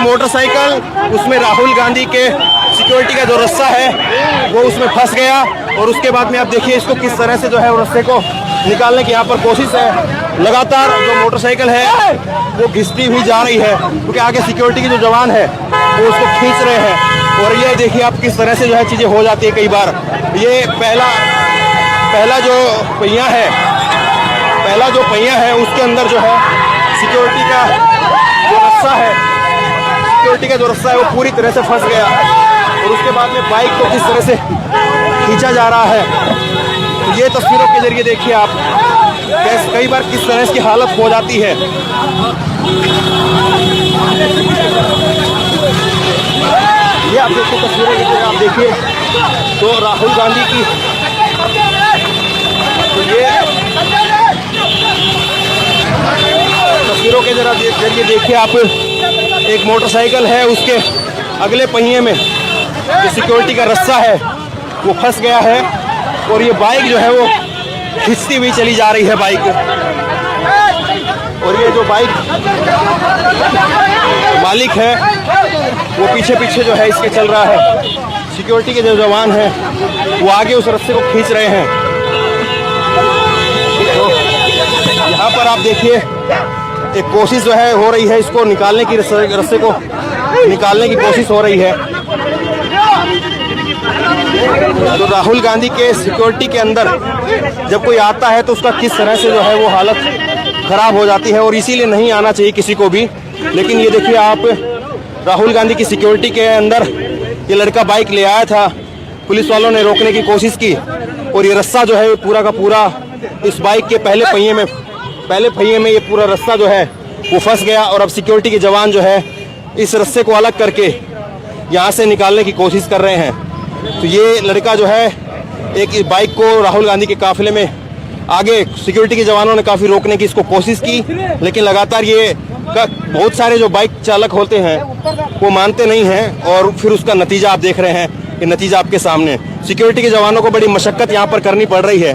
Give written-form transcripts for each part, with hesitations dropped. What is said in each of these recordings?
Motorcycle उसमें राहुल गांधी के security का जो रस्सा है वो उसमें फंस गया और उसके बाद में आप देखिए इसको किस तरह से जो है वो रस्से को निकालने की यहाँ पर कोशिश है। लगातार जो मोटरसाइकिल है वो घिसती हुई जा रही है क्योंकि आगे सिक्योरिटी के जो जवान है वो उसको खींच रहे हैं। और ये देखिए आप किस तरह से जो है चीज़ें हो जाती है कई बार। ये पहला जो पहिया है उसके अंदर जो है सिक्योरिटी का जो रस्सा है वो पूरी तरह से फंस गया और उसके बाद में बाइक को किस तरह से खींचा जा रहा है। तो ये तस्वीरों के जरिए देखिए आप कई बार किस तरह की हालत हो जाती है। ये आप देखिए तस्वीरें के जरिए आप देखिए तो राहुल गांधी की ये तस्वीरों के जरिए देखिए आप एक मोटरसाइकिल है उसके अगले पहिए में जो सिक्योरिटी का रस्सा है वो फंस गया है और ये बाइक जो है वो खिंचती हुई चली जा रही है बाइक। और ये जो बाइक मालिक है वो पीछे जो है इसके चल रहा है। सिक्योरिटी के जो जवान हैं वो आगे उस रस्से को खींच रहे हैं। तो यहाँ पर आप देखिए एक कोशिश जो है हो रही है इसको निकालने की, रस्से को निकालने की कोशिश हो रही है। तो राहुल गांधी के सिक्योरिटी के अंदर जब कोई आता है तो उसका किस तरह से जो है वो हालत खराब हो जाती है और इसीलिए नहीं आना चाहिए किसी को भी। लेकिन ये देखिए आप राहुल गांधी की सिक्योरिटी के अंदर ये लड़का बाइक ले आया था, पुलिस वालों ने रोकने की कोशिश की और ये रस्सा जो है पूरा का पूरा इस बाइक के पहले पहिए में ये पूरा रस्सा जो है वो फंस गया और अब सिक्योरिटी के जवान जो है इस रस्से को अलग करके यहाँ से निकालने की कोशिश कर रहे हैं। तो ये लड़का जो है एक बाइक को राहुल गांधी के काफिले में आगे सिक्योरिटी के जवानों ने काफ़ी रोकने की इसको कोशिश की, लेकिन लगातार ये बहुत सारे जो बाइक चालक होते हैं वो मानते नहीं हैं और फिर उसका नतीजा आप देख रहे हैं कि नतीजा आपके सामने। सिक्योरिटी के जवानों को बड़ी मशक्कत यहाँ पर करनी पड़ रही है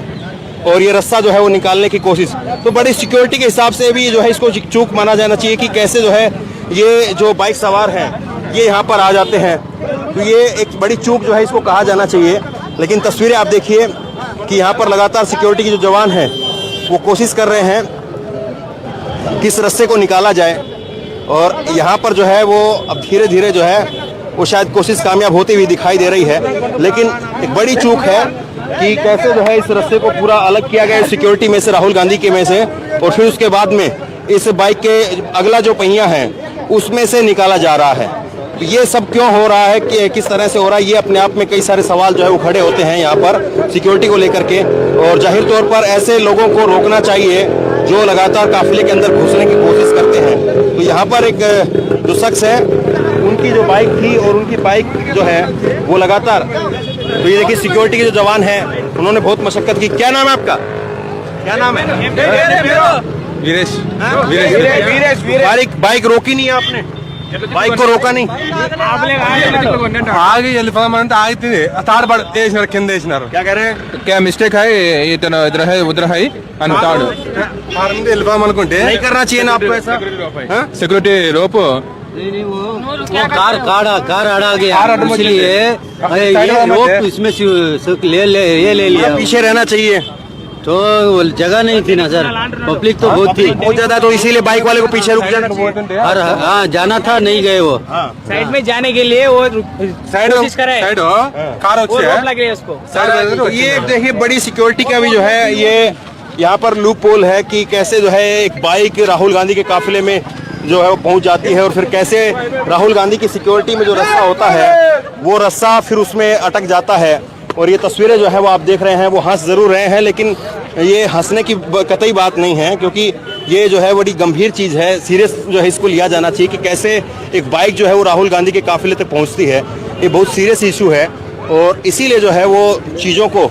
और ये रस्सा जो है वो निकालने की कोशिश। तो बड़ी सिक्योरिटी के हिसाब से भी जो है इसको चूक माना जाना चाहिए कि कैसे जो है ये जो बाइक सवार हैं ये यहाँ पर आ जाते हैं। तो ये एक बड़ी चूक जो है इसको कहा जाना चाहिए। लेकिन तस्वीरें आप देखिए कि यहाँ पर लगातार सिक्योरिटी के जो जवान हैं वो कोशिश कर रहे हैं किस रस्से को निकाला जाए और यहाँ पर जो है वो अब धीरे धीरे जो है वो शायद कोशिश कामयाब होती हुई दिखाई दे रही है। लेकिन एक बड़ी चूक है कि कैसे जो है इस रस्से को पूरा अलग किया गया सिक्योरिटी में से, राहुल गांधी के में से, और फिर उसके बाद में इस बाइक के अगला जो पहिया है उसमें से निकाला जा रहा है। ये सब क्यों हो रहा है, कि किस तरह से हो रहा है, ये अपने आप में कई सारे सवाल जो है वो खड़े होते हैं यहाँ पर सिक्योरिटी को लेकर के। और जाहिर तौर पर ऐसे लोगों को रोकना चाहिए जो लगातार काफिले के अंदर घुसने की कोशिश करते हैं। तो यहाँ पर एक जो शख्स है उनकी जो बाइक थी और उनकी बाइक जो है वो लगातार, तो ये देखिए सिक्योरिटी के जो जवान हैं उन्होंने बहुत मशक्कत की। क्या नाम है आपका? क्या नाम है? वीरेश। बाइक रोकी नहीं है आपने? बाइक को रोका नहीं? आगे వెళ్ళిపోదామంటే ఆగితే తాడు వేసినారు, కింద వేసినారు. क्या कह रहे हैं? क्या मिस्टेक है, इतना इधर है उधर है అని తాడు ముందు వెళ్ళిపోదామనుకుంటే नहीं करना चाहिए ना आपको ऐसा? सिक्योरिटी रोप कार अड़ा गया, इसलिए ये रोप इसमें ले लिया। पीछे रहना चाहिए तो जगह नहीं थी ना सर, पब्लिक तो बहुत थी, बहुत ज्यादा, तो इसीलिए बाइक वाले को पीछे रुक जाना चाहिए। और हाँ जाना था, नहीं गए वो। साइड में जाने के लिए वो कोशिश करे, సైడ్ కార్ వచ్చి रोक लग रही है उसको। तो ये देखिए बड़ी सिक्योरिटी का भी जो है ये यहाँ पर लूप पोल है कि कैसे जो है एक बाइक राहुल गांधी के काफिले में जो है वो पहुंच जाती है और फिर कैसे राहुल गांधी की सिक्योरिटी में जो रस्सा होता है वो रस्सा फिर उसमें अटक जाता है। और ये तस्वीरें जो है वो आप देख रहे हैं, वो हंस जरूर रहे हैं लेकिन ये हंसने की कतई बात नहीं है, क्योंकि ये जो है बड़ी गंभीर चीज़ है। सीरियस जो है इसको लिया जाना चाहिए कि कैसे एक बाइक जो है वो राहुल गांधी के काफिले तक पहुंचती है। ये बहुत सीरियस इशू है और इसीलिए जो है वो चीज़ों को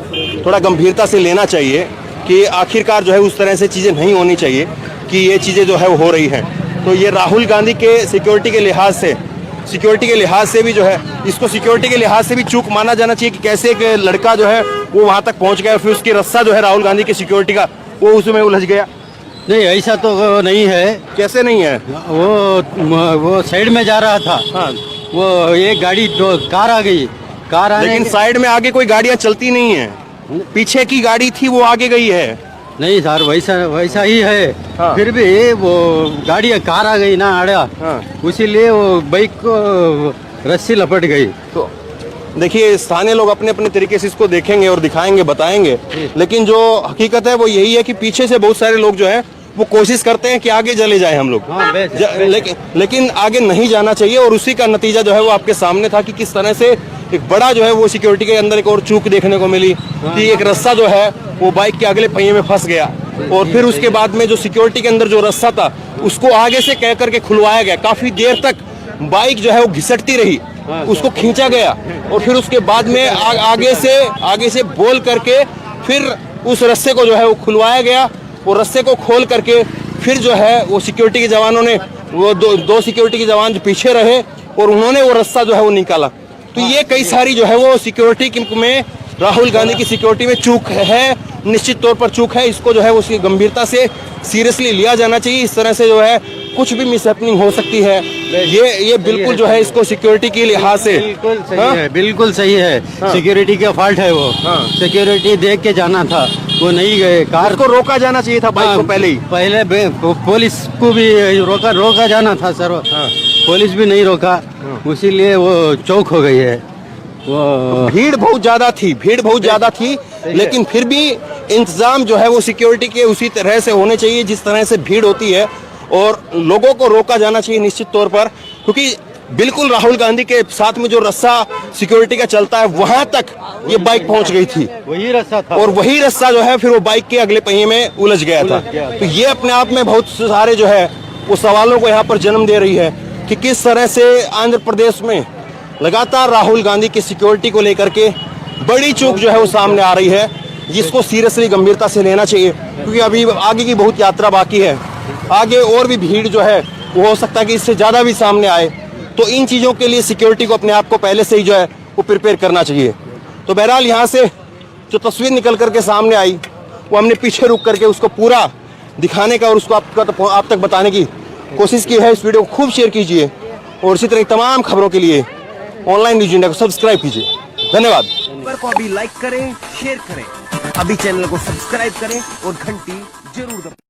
थोड़ा गंभीरता से लेना चाहिए कि आखिरकार जो है उस तरह से चीज़ें नहीं होनी चाहिए कि ये चीज़ें जो है वो हो रही हैं। तो ये राहुल गांधी के सिक्योरिटी के लिहाज से भी जो है इसको सिक्योरिटी के लिहाज से भी चूक माना जाना चाहिए कि कैसे एक लड़का जो है वो वहाँ तक पहुँच गया, फिर उसकी रस्सा जो है राहुल गांधी की सिक्योरिटी का वो उसमें उलझ गया। नहीं ऐसा तो नहीं है। कैसे नहीं है? वो साइड में जा रहा था। हाँ। वो एक गाड़ी कार आ गई। कार आने लेकिन साइड में आगे कोई गाड़ियां चलती नहीं है, पीछे की गाड़ी थी वो आगे गई है। नहीं सर, वैसा ही है। हाँ। फिर भी वो गाड़ी कार आ गई ना आड़ा, हाँ। उसीलिए वो बाइक को रस्सी लपट गई। तो देखिए स्थानीय लोग अपने अपने तरीके से इसको देखेंगे और दिखाएंगे, बताएंगे, लेकिन जो हकीकत है वो यही है कि पीछे से बहुत सारे लोग जो है वो कोशिश करते हैं कि आगे चले जाए हम लोग। हाँ, लेकिन आगे नहीं जाना चाहिए, और उसी का नतीजा जो है वो आपके सामने था कि किस तरह से एक बड़ा जो है वो सिक्योरिटी के अंदर एक और चूक देखने को मिली कि एक रस्सा जो है वो बाइक के अगले पहिए में फंस गया, और फिर उसके बाद में जो सिक्योरिटी के अंदर जो रस्सा था उसको आगे से कह करके खुलवाया गया। काफी देर तक बाइक जो है वो घिसटती रही, उसको खींचा गया, और फिर उसके बाद में आगे से बोल करके फिर उस रस्से को जो है वो खुलवाया गया, और रस्से को खोल करके फिर जो है वो सिक्योरिटी के जवानों ने वो दो सिक्योरिटी के जवान जो पीछे रहे और उन्होंने वो रस्सा जो है वो निकाला। तो ये कई सारी जो है वो सिक्योरिटी में राहुल गांधी की सिक्योरिटी में चूक है, निश्चित तौर पर चूक है। इसको जो है उसकी गंभीरता से सीरियसली लिया जाना चाहिए। इस तरह से जो है कुछ भी मिसहैपनिंग हो सकती है। ये बिल्कुल जो है इसको सिक्योरिटी के लिहाज से बिल्कुल सही है, बिल्कुल सही है। सिक्योरिटी का फॉल्ट है वो। सिक्योरिटी देख के जाना था, वो नहीं गए। कार को रोका जाना चाहिए था बाइक को पहले ही। पहले पुलिस को भी रोका जाना था सर। पुलिस भी नहीं रोका, इसीलिए वो चौक हो गई है। वो भीड़ बहुत ज्यादा थी, लेकिन फिर भी इंतजाम जो है वो सिक्योरिटी के उसी तरह से होने चाहिए जिस तरह से भीड़ होती है, और लोगों को रोका जाना चाहिए निश्चित तौर पर, क्योंकि बिल्कुल राहुल गांधी के साथ में जो रस्सा सिक्योरिटी का चलता है वहां तक ये बाइक पहुंच गई थी, वही रस्सा था, और वही रस्सा जो है फिर वो बाइक के अगले पहिए में उलझ गया था। तो ये अपने आप में बहुत सारे जो है वो सवालों को यहाँ पर जन्म दे रही है कि किस तरह से आंध्र प्रदेश में लगातार राहुल गांधी की सिक्योरिटी को लेकर के बड़ी चूक जो है वो सामने आ रही है, जिसको सीरियसली गंभीरता से लेना चाहिए, क्योंकि अभी आगे की बहुत यात्रा बाकी है। आगे और भी भीड़ जो है वो हो सकता है कि इससे ज़्यादा भी सामने आए, तो इन चीज़ों के लिए सिक्योरिटी को अपने आप को पहले से ही जो है वो प्रिपेयर करना चाहिए। तो बहरहाल यहाँ से जो तस्वीर निकल करके सामने आई वो हमने पीछे रुक करके उसको पूरा दिखाने का और उसको आप तक बताने की कोशिश की है। इस वीडियो को खूब शेयर कीजिए, और इसी तरह तमाम खबरों के लिए ऑनलाइन न्यूज़ इंडिया को सब्सक्राइब कीजिए। धन्यवाद। को अभी लाइक करें, शेयर करें, अभी चैनल को सब्सक्राइब करें और घंटी जरूर दबाएं।